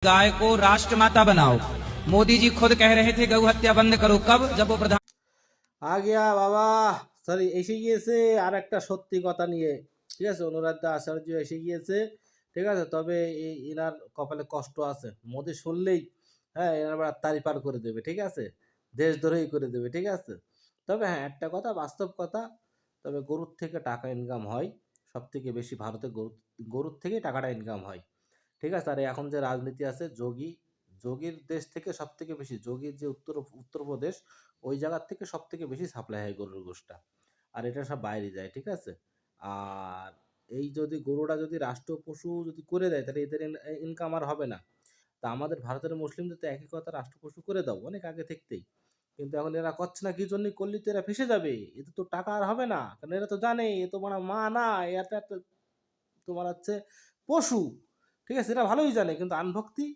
गाय को राष्ट्रमाता बनाओ। मोदी जी खुद कह रहे थे गौ हत्या बंद करो, कब? जब वो प्रधान। আগিয়া বাবা, সরি, এসে গিয়েছে আর একটা সত্যি কথা নিয়ে। ঠিক আছে, অনুরাধা আচার্য এসে গিয়েছে। ঠিক আছে, তবে এনার কপালে কষ্ট আছে। মোদি শুনলেই হ্যাঁ এনার আবার তারি পার করে দেবে। ঠিক আছে, দেশদ্রোহী করে দেবে। ঠিক আছে, তবে হ্যাঁ একটা কথা, বাস্তব কথা, তবে গরুর থেকে টাকা ইনকাম হয় সব থেকে বেশি ভারতে। গরুর থেকেই টাকাটা ইনকাম হয়। ঠিক আছে, আর এখন যে রাজনীতি আছে, যোগীর দেশ থেকে সব থেকে বেশি, যোগীর যে উত্তরপ্রদেশ, ওই জায়গার থেকে সব থেকে বেশি সাপ্লাই হয় গরুর গোশটা। আর এটা সব বাইরে যায়। ঠিক আছে, আর এই যদি গরুটা যদি রাষ্ট্র পশু যদি করে দেয়, তাহলে এদের ইনকাম আর হবে না। তা আমাদের ভারতের মুসলিমদের তো একই কথা, রাষ্ট্র পশু করে দাও অনেক আগে থাকতেই। কিন্তু এখন এরা করছে না, কি জন্য করলে তো এরা ফেসে যাবে। এতে তো টাকা আর হবে না, কারণ এরা তো জানে এ তো মানে মা না, এটা একটা তোমার হচ্ছে পশু। ঠিক আছে, এরা ভালোই জানে, কিন্তু আনভক্তি